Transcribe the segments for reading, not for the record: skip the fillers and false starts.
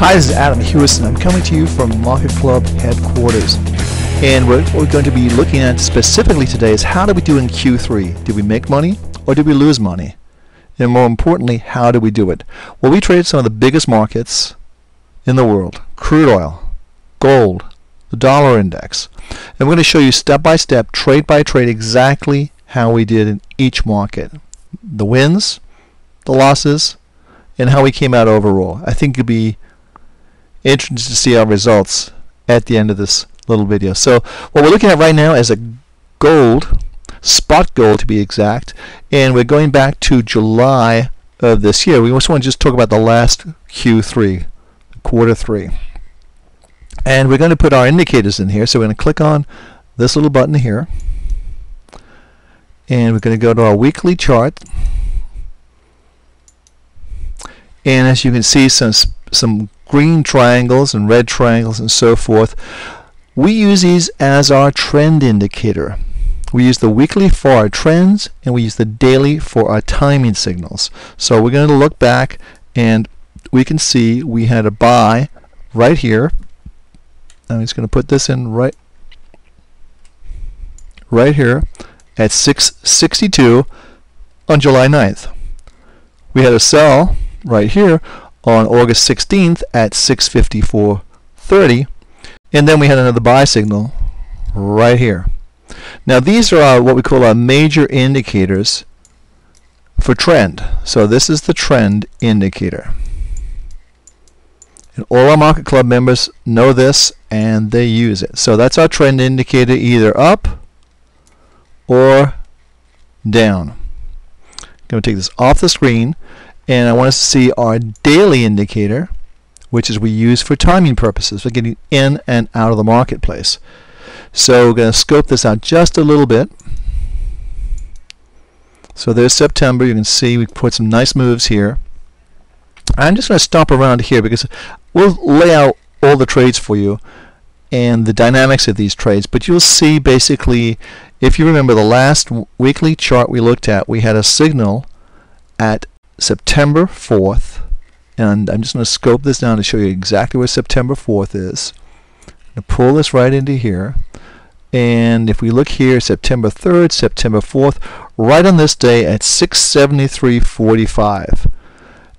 Hi, this is Adam Hewison. I'm coming to you from MarketClub headquarters. And what we're going to be looking at specifically today is how did we do in Q3? Did we make money or did we lose money? And more importantly, how did we do it? Well, we traded some of the biggest markets in the world: crude oil, gold, the dollar index. And we're going to show you step by step, trade by trade, exactly how we did in each market. The wins, the losses, and how we came out overall. I think you'll be interested to see our results at the end of this little video. So what we're looking at right now is a gold, spot gold to be exact, and we're going back to July of this year. We also want to just talk about the last Q3, quarter 3. And we're going to put our indicators in here. So we're going to click on this little button here, and we're going to go to our weekly chart. And as you can see, some green triangles and red triangles and so forth. We use these as our trend indicator. We use the weekly for our trends, and we use the daily for our timing signals. So we're going to look back, and we can see we had a buy right here. I'm just going to put this in right here at 662 on July 9th. We had a sell right here on August 16th at 654.30, and then we had another buy signal right here. Now these are what we call our major indicators for trend. So this is the trend indicator, and all our Market Club members know this and they use it. So that's our trend indicator, either up or down. I'm going to take this off the screen, and I want us to see our daily indicator, which is we use for timing purposes, for getting in and out of the marketplace. So we're going to scope this out just a little bit. So there's September. You can see we put some nice moves here. I'm just going to stop around here because we'll lay out all the trades for you and the dynamics of these trades. But you'll see basically, if you remember the last weekly chart we looked at, we had a signal at September 4th, and I'm just going to scope this down to show you exactly where September 4th is. I'm going to pull this right into here, and if we look here, September 3rd, September 4th, right on this day at 673.45,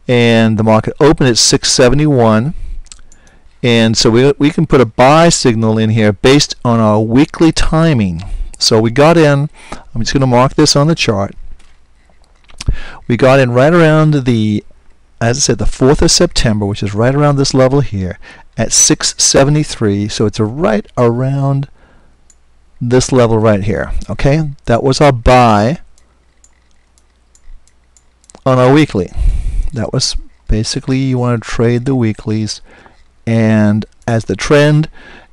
and the market opened at 671, and so we can put a buy signal in here based on our weekly timing. So we got in, I'm just going to mark this on the chart. We got in right around the, as I said, the 4th of September, which is right around this level here at 673. So it's right around this level right here. Okay, that was our buy on our weekly. That was basically, you want to trade the weeklies and as the trend,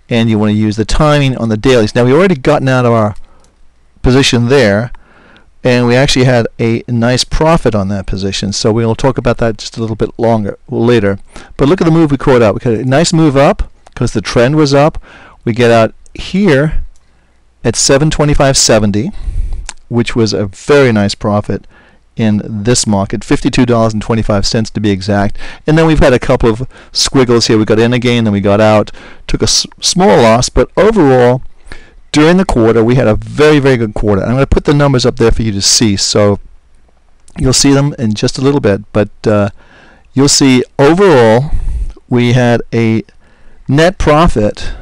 and you want to use the timing on the dailies. Now we already gotten out of our position there, and we actually had a nice profit on that position, so we'll talk about that just a little bit later. But look at the move we caught out. We got a nice move up because the trend was up. We get out here at 725.70, which was a very nice profit in this market, $52.25 to be exact. And then we've had a couple of squiggles here. We got in again, then we got out, took a small loss, but overall during the quarter, we had a very, very good quarter. I'm going to put the numbers up there for you to see, so you'll see them in just a little bit. But you'll see overall, we had a net profit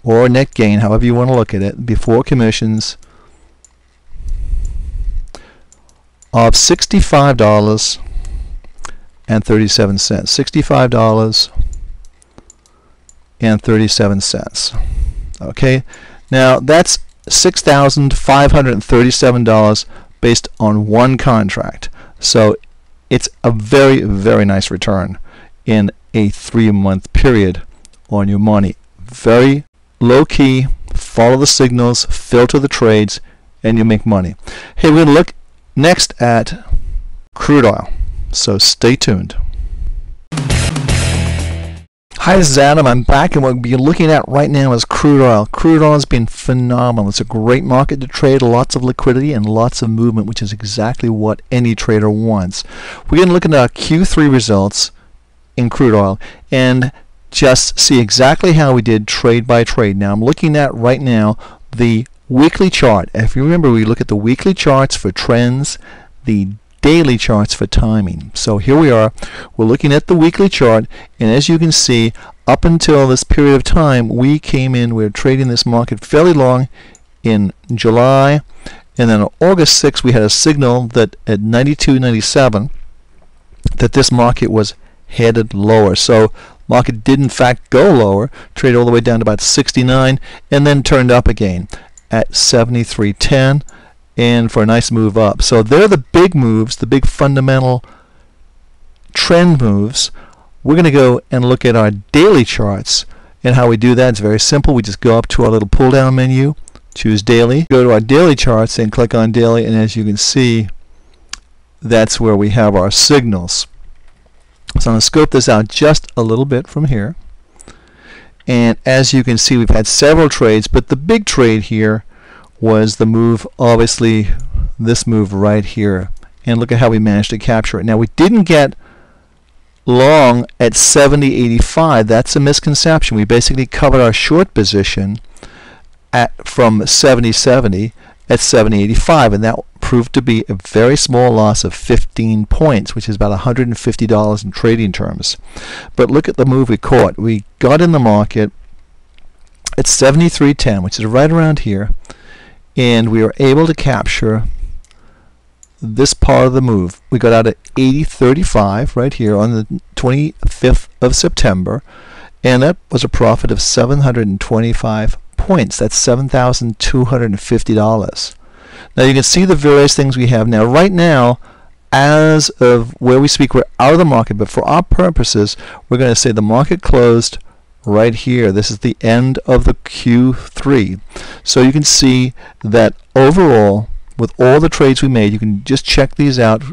or net gain, however you want to look at it, before commissions of $65.37. $65.37. Okay, now that's $6,537 based on one contract. So it's a very, very nice return in a 3-month period on your money. Very low key, follow the signals, filter the trades, and you make money. Hey, we're going to look next at crude oil, so stay tuned. Hi, this is Adam. I'm back, and what we'll be looking at right now is crude oil. Crude oil has been phenomenal. It's a great market to trade, lots of liquidity and lots of movement, which is exactly what any trader wants. We're going to look at our Q3 results in crude oil and just see exactly how we did trade by trade. Now I'm looking at right now the weekly chart. If you remember, we look at the weekly charts for trends, the daily charts for timing. So here we are, we're looking at the weekly chart, and as you can see, up until this period of time, we came in, we were trading this market fairly long in July, and then on August 6th we had a signal that at 92.97 that this market was headed lower. So market did in fact go lower, traded all the way down to about 69, and then turned up again at 73.10 and for a nice move up. So they're the big moves, the big fundamental trend moves. We're going to go and look at our daily charts, and how we do that is very simple. We just go up to our little pull down menu, choose daily, go to our daily charts and click on daily, and as you can see, that's where we have our signals. So I'm going to scope this out just a little bit from here, and as you can see, we've had several trades, but the big trade here was the move, obviously this move right here, and look at how we managed to capture it. Now we didn't get long at 70.85. That's a misconception. We basically covered our short position from 70.70 at 70.85, and that proved to be a very small loss of 15 points, which is about $150 in trading terms. But look at the move we caught. We got in the market at 73.10, which is right around here, and we were able to capture this part of the move. We got out at 80.35 right here on the 25th of September, and that was a profit of 725 points. That's $7,250. Now you can see the various things we have. Now right now, as of where we speak, we're out of the market, but for our purposes, we're going to say the market closed right here. This is the end of the Q3. So you can see that overall, with all the trades we made, you can just check these out.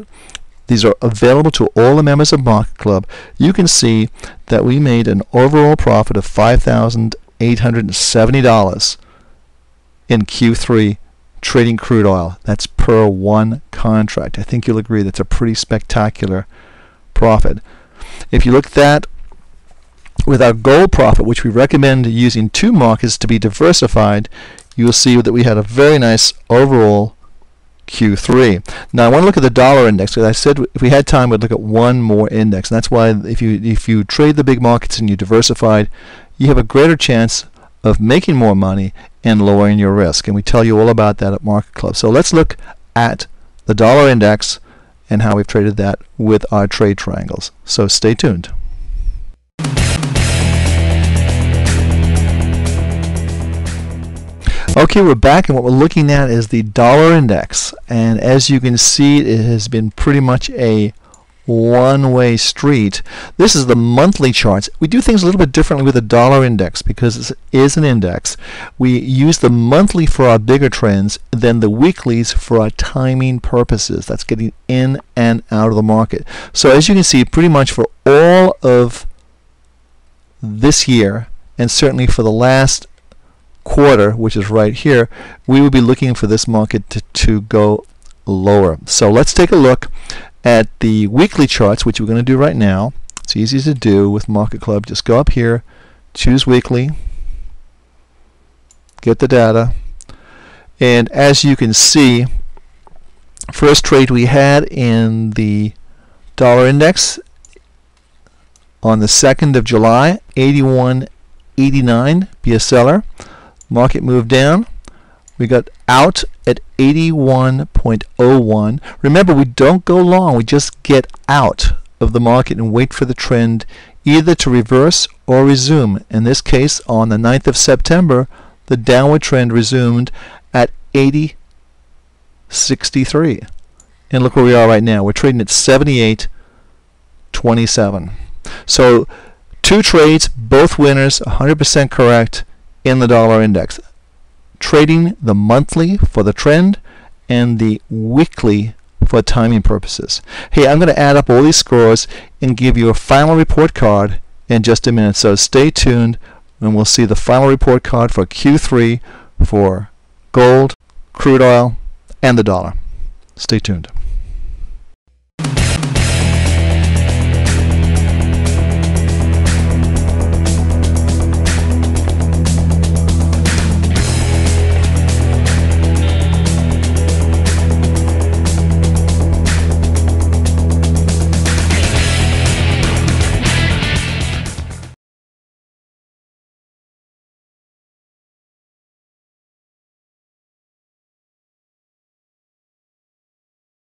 These are available to all the members of Market Club. You can see that we made an overall profit of $5,870 in Q3 trading crude oil. That's per one contract. I think you'll agree that's a pretty spectacular profit. If you look at that with our gold profit, which we recommend using two markets to be diversified, you will see that we had a very nice overall Q3. Now I want to look at the dollar index, because I said if we had time we'd look at one more index, and that's why if you trade the big markets and you diversified, you have a greater chance of making more money and lowering your risk, and we tell you all about that at Market Club. So let's look at the dollar index and how we've traded that with our trade triangles. So stay tuned. Okay, we're back, and what we're looking at is the dollar index, and as you can see, it has been pretty much a one-way street. This is the monthly charts. We do things a little bit differently with the dollar index because it is an index. We use the monthly for our bigger trends, then the weeklies for our timing purposes. That's getting in and out of the market. So as you can see, pretty much for all of this year, and certainly for the last quarter, which is right here, we will be looking for this market to go lower. So let's take a look at the weekly charts, which we're going to do right now. It's easy to do with Market Club. Just go up here, choose weekly, get the data, and as you can see, first trade we had in the dollar index on the 2nd of July, 81.89, be a seller. Market moved down. We got out at 81.01. Remember, we don't go long. We just get out of the market and wait for the trend either to reverse or resume. In this case, on the 9th of September, the downward trend resumed at 80.63. And look where we are right now. We're trading at 78.27. So two trades, both winners, 100% correct in the dollar index. Trading the monthly for the trend and the weekly for timing purposes. Hey, I'm going to add up all these scores and give you a final report card in just a minute. So stay tuned and we'll see the final report card for Q3 for gold, crude oil, and the dollar. Stay tuned.